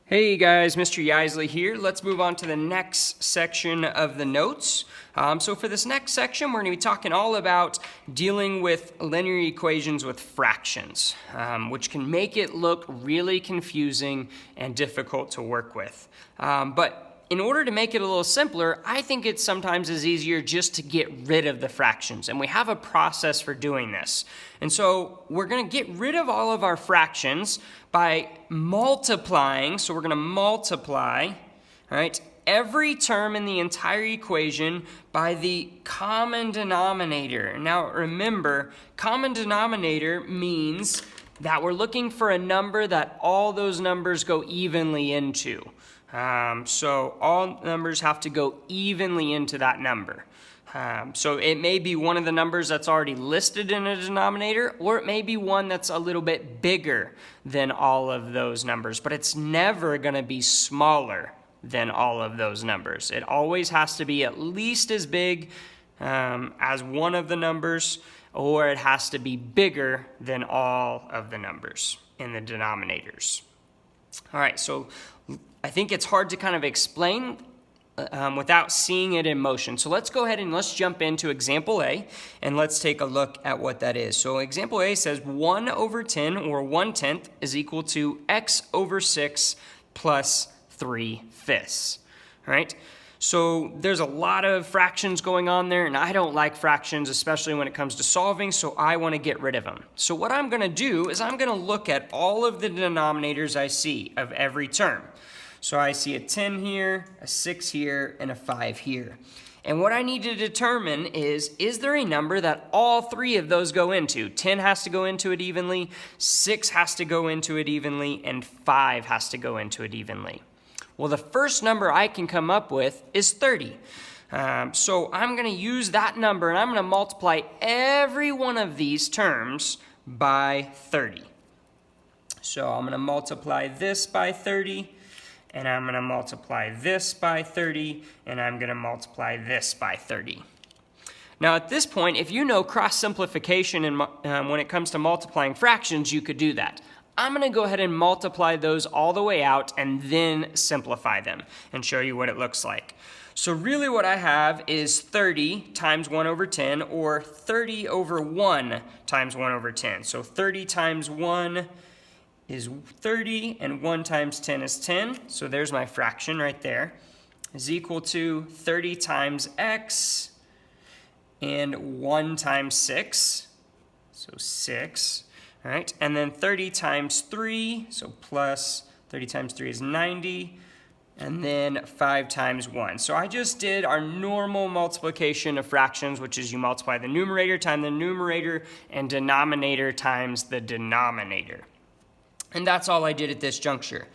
Hey guys, Mr. Yaisley here. Let's move on to the next section of the notes. So for this next section, we're going to be talking all about dealing with linear equations with fractions, which can make it look really confusing and difficult to work with. But in order to make it a little simpler, I think it sometimes is easier just to get rid of the fractions, and we have a process for doing this. And so we're going to get rid of all of our fractions by multiplying. So we're going to multiply, all right, every term in the entire equation by the common denominator. Now remember, common denominator means that we're looking for a number that all those numbers go evenly into. So all numbers have to go evenly into that number. So it may be one of the numbers that's already listed in a denominator, or it may be one that's a little bit bigger than all of those numbers, but it's never going to be smaller than all of those numbers. It always has to be at least as big as one of the numbers, or it has to be bigger than all of the numbers in the denominators. All right, so I think it's hard to kind of explain without seeing it in motion. So let's go ahead and let's jump into example A, and let's take a look at what that is. So example A says 1 over 10, or 1/10, is equal to x over 6 plus 3/5. All right? So there's a lot of fractions going on there, and I don't like fractions, especially when it comes to solving, so I want to get rid of them. So what I'm going to do is I'm going to look at all of the denominators I see of every term. So I see a 10 here, a 6 here, and a 5 here. And what I need to determine is there a number that all three of those go into? 10 has to go into it evenly, 6 has to go into it evenly, and 5 has to go into it evenly. Well, the first number I can come up with is 30. So I'm going to use that number, and I'm going to multiply every one of these terms by 30. So I'm going to multiply this by 30, and I'm going to multiply this by 30, and I'm going to multiply this by 30. Now at this point, if you know cross simplification and when it comes to multiplying fractions, you could do that. I'm going to go ahead and multiply those all the way out and then simplify them and show you what it looks like. So really what I have is 30 times 1 over 10, or 30 over 1 times 1 over 10. So 30 times 1 is 30, and 1 times 10 is 10. So there's my fraction right there, is equal to 30 times x and 1 times 6, so 6. All right, and then 30 times 3, so plus 30 times 3 is 90, and then 5 times 1. So I just did our normal multiplication of fractions, which is you multiply the numerator times the numerator and denominator times the denominator. And that's all I did at this juncture.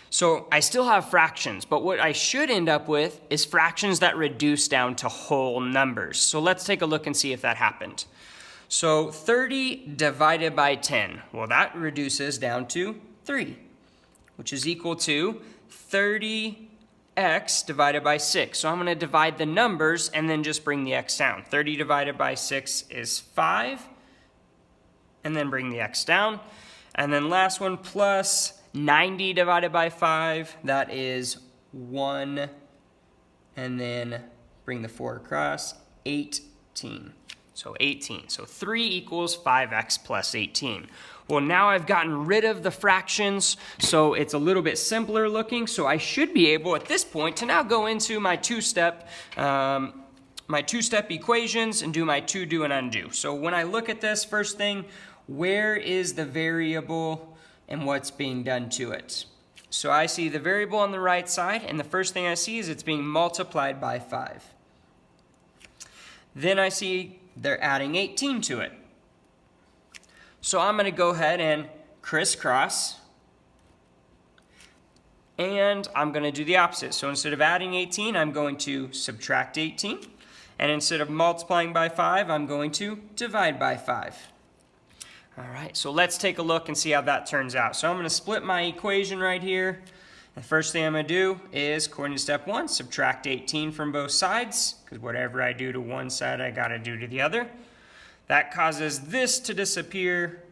So I still have fractions, but what I should end up with is fractions that reduce down to whole numbers. So let's take a look and see if that happened. So 30 divided by 10, well, that reduces down to 3, which is equal to 30x divided by 6. So I'm going to divide the numbers and then just bring the x down. 30 divided by 6 is 5, and then bring the x down. And then last one, plus 90 divided by 5, that is 1, and then bring the 4 across, 18. So 18. So 3 equals 5x plus 18. Well, now I've gotten rid of the fractions, so it's a little bit simpler looking. So I should be able at this point to now go into my two-step equations and do my to, do, and undo. So when I look at this, first thing, where is the variable and what's being done to it? So I see the variable on the right side, and the first thing I see is it's being multiplied by 5. Then I see they're adding 18 to it. So I'm going to go ahead and crisscross, and I'm going to do the opposite. So instead of adding 18, I'm going to subtract 18. And instead of multiplying by 5, I'm going to divide by 5. All right, so let's take a look and see how that turns out. So I'm going to split my equation right here. The first thing I'm going to do is, according to step 1, subtract 18 from both sides, because whatever I do to one side, I got to do to the other. That causes this to disappear,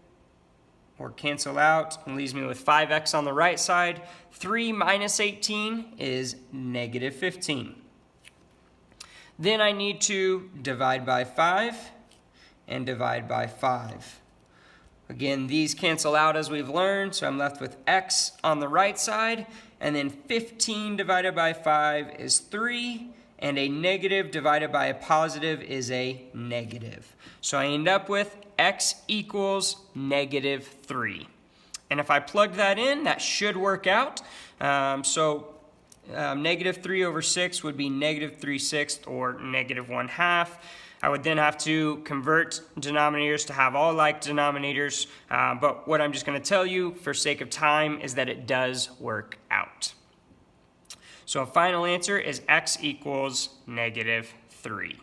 or cancel out, and leaves me with 5x on the right side. 3 minus 18 is negative 15. Then I need to divide by 5 and divide by 5. Again, these cancel out as we've learned, so I'm left with x on the right side, and then 15 divided by 5 is 3, and a negative divided by a positive is a negative. So I end up with x equals negative 3. And if I plug that in, that should work out. Negative 3 over 6 would be negative 3/6 or negative 1/2. I would then have to convert denominators to have all like denominators, but what I'm just going to tell you for sake of time is that it does work out. So a final answer is x equals negative 3.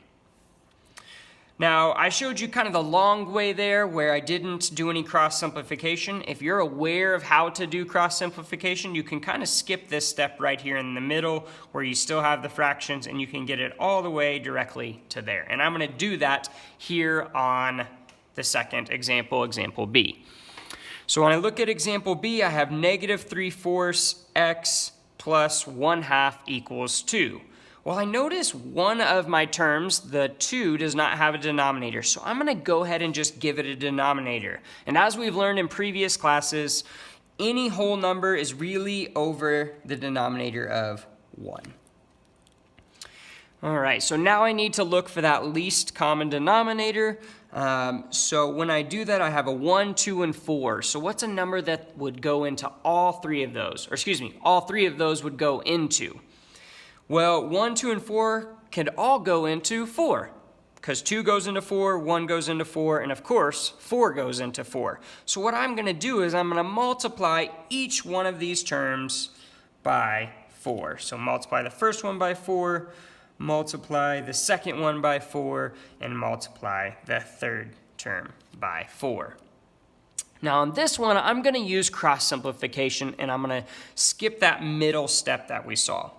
Now, I showed you kind of the long way there where I didn't do any cross simplification. If you're aware of how to do cross simplification, you can kind of skip this step right here in the middle where you still have the fractions and you can get it all the way directly to there. And I'm going to do that here on the second example, example B. So when I look at example B, I have negative 3/4 x plus 1/2 equals 2. Well, I notice one of my terms, the 2, does not have a denominator, so I'm going to go ahead and just give it a denominator. And as we've learned in previous classes, any whole number is really over the denominator of 1. All right, so now I need to look for that least common denominator. So when I do that, I have a 1, 2, and 4. So what's a number that would go into all three of those? Or excuse me, all three of those would go into. Well, 1, 2, and 4 can all go into 4 because 2 goes into 4, 1 goes into 4, and of course, 4 goes into 4. So what I'm going to do is I'm going to multiply each one of these terms by 4. So multiply the first one by 4, multiply the second one by 4, and multiply the third term by 4. Now on this one, I'm going to use cross simplification, and I'm going to skip that middle step that we saw.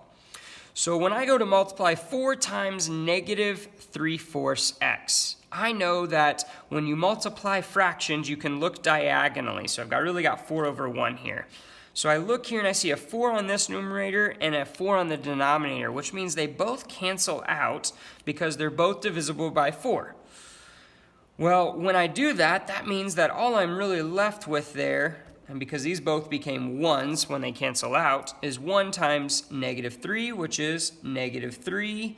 So when I go to multiply 4 times negative 3/4 x, I know that when you multiply fractions, you can look diagonally. So I've really got 4 over 1 here. So I look here and I see a 4 on this numerator and a 4 on the denominator, which means they both cancel out because they're both divisible by 4. Well, when I do that, that means that all I'm really left with there, and because these both became 1s when they cancel out, is 1 times negative 3, which is negative 3,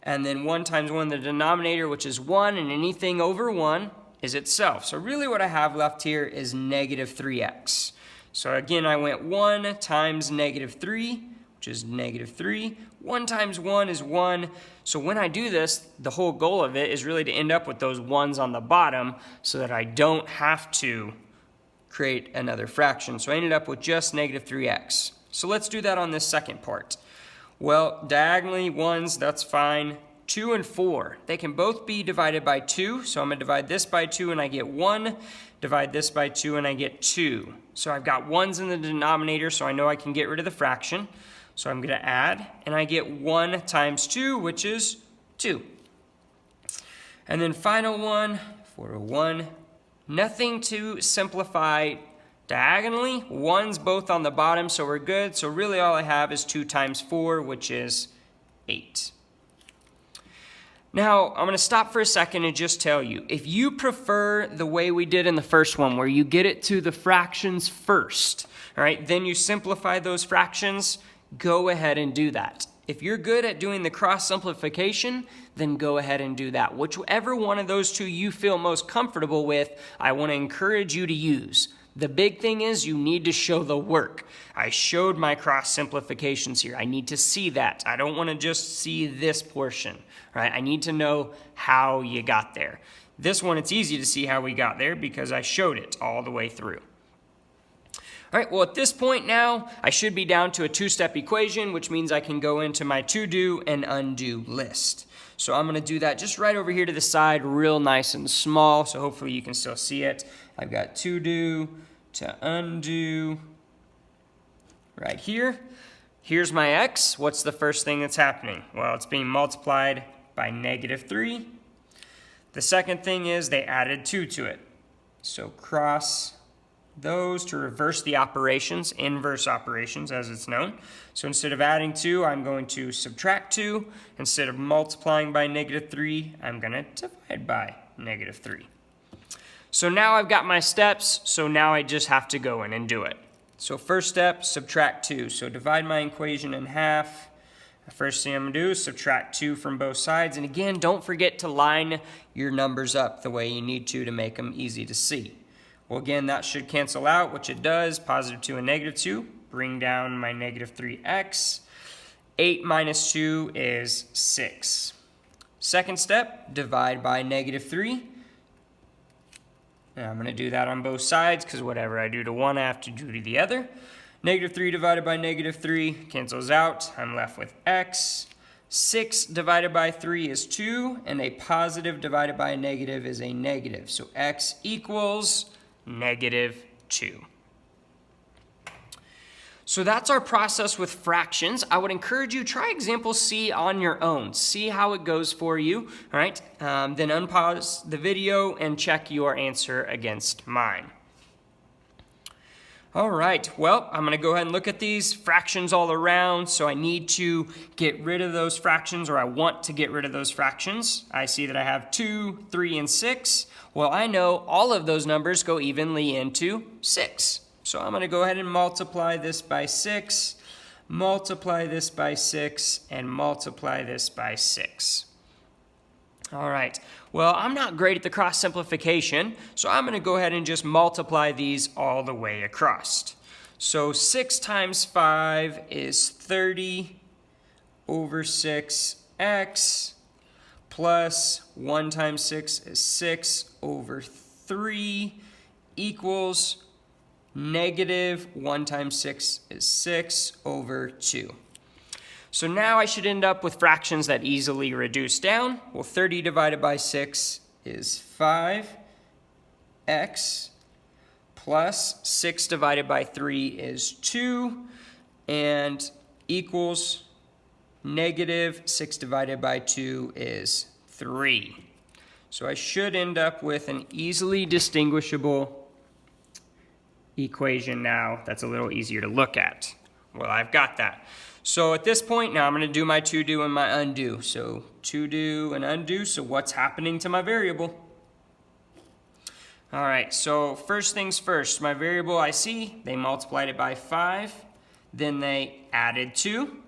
and then 1 times 1 in the denominator, which is 1, and anything over 1 is itself. So really what I have left here is negative 3x. So again, I went 1 times negative 3, which is negative 3. 1 times 1 is 1. So when I do this, the whole goal of it is really to end up with those 1s on the bottom so that I don't have to create another fraction. So I ended up with just negative 3x. So let's do that on this second part. Well, diagonally 1s, that's fine. 2 and 4, they can both be divided by 2. So I'm going to divide this by 2 and I get 1. Divide this by 2 and I get 2. So I've got 1s in the denominator, so I know I can get rid of the fraction. So I'm going to add, and I get 1 times 2, which is 2. And then final one, 4 over 1. Nothing to simplify diagonally. 1's both on the bottom, so we're good. So really all I have is 2 times 4, which is 8. Now, I'm going to stop for a second and just tell you, if you prefer the way we did in the first one, where you get it to the fractions first, all right, then you simplify those fractions, go ahead and do that. If you're good at doing the cross simplification, then go ahead and do that. Whichever one of those two you feel most comfortable with, I want to encourage you to use. The big thing is you need to show the work. I showed my cross simplifications here. I need to see that. I don't want to just see this portion, right? I need to know how you got there. This one, it's easy to see how we got there because I showed it all the way through. All right, well, at this point now, I should be down to a 2-step equation, which means I can go into my to-do and undo list. So I'm going to do that just right over here to the side, real nice and small, so hopefully you can still see it. I've got to-do to undo right here. Here's my x. What's the first thing that's happening? Well, it's being multiplied by negative 3. The second thing is they added 2 to it. So cross those to reverse the operations, inverse operations as it's known. So instead of adding 2, I'm going to subtract 2. Instead of multiplying by -3, I'm going to divide by -3. So now I've got my steps, so now I just have to go in and do it. So first step, subtract 2. So divide my equation in half. The first thing I'm going to do is subtract 2 from both sides. And again, don't forget to line your numbers up the way you need to make them easy to see. Well, again, that should cancel out, which it does. +2 and -2. Bring down my -3x. 8 minus 2 is 6. Second step, divide by -3. Now I'm going to do that on both sides because whatever I do to one, I have to do to the other. -3 divided by -3 cancels out. I'm left with x. 6 divided by 3 is 2, and a positive divided by a negative is a negative. So x equals -2. So that's our process with fractions. I would encourage you, try example C on your own. See how it goes for you, all right? Then unpause the video and check your answer against mine. All right, well, I'm gonna go ahead and look at these fractions all around. So I need to get rid of those fractions, or I want to get rid of those fractions. I see that I have 2, 3, and 6. Well, I know all of those numbers go evenly into 6. So I'm gonna go ahead and multiply this by 6, multiply this by 6, and multiply this by 6. All right, well, I'm not great at the cross simplification, so I'm gonna go ahead and just multiply these all the way across. So 6 times 5 is 30 over 6x, plus 1 times 6 is 6 over 3 equals -1 times 6 is 6 over 2. So now I should end up with fractions that easily reduce down. Well, 30 divided by 6 is 5x, plus 6 divided by 3 is 2, and equals -6 divided by 2 is 3. So I should end up with an easily distinguishable equation now that's a little easier to look at. Well, I've got that. So at this point now I'm going to do my to do and my undo. So to do and undo. So what's happening to my variable? All right, so first things first, my variable I see, they multiplied it by 5, then they added 2.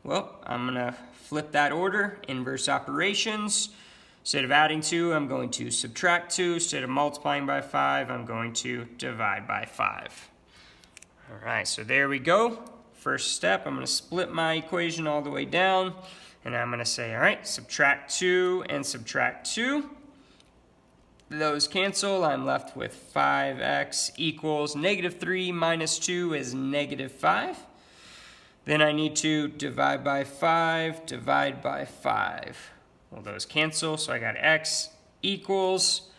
Well, I'm going to flip that order, inverse operations. Instead of adding 2, I'm going to subtract 2. Instead of multiplying by 5, I'm going to divide by 5. All right, so there we go. First step, I'm going to split my equation all the way down, and I'm going to say, all right, subtract 2 and subtract 2. Those cancel. I'm left with 5x equals -3 minus 2 is -5. Then I need to divide by 5, divide by 5. Well, those cancel, so I got x equals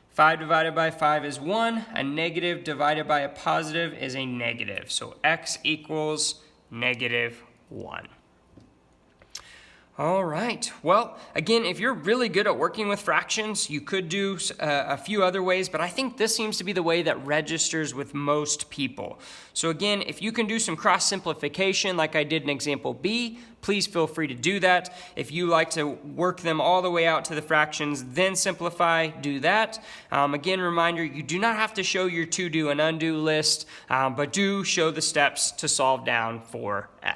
5 divided by 5 is 1. A negative divided by a positive is a negative. So x equals -1. All right, well, again, if you're really good at working with fractions, you could do a few other ways, but I think this seems to be the way that registers with most people. So again, if you can do some cross simplification like I did in example B, please feel free to do that. If you like to work them all the way out to the fractions, then simplify, do that. Again, reminder, you do not have to show your to do and undo list, but do show the steps to solve down for x.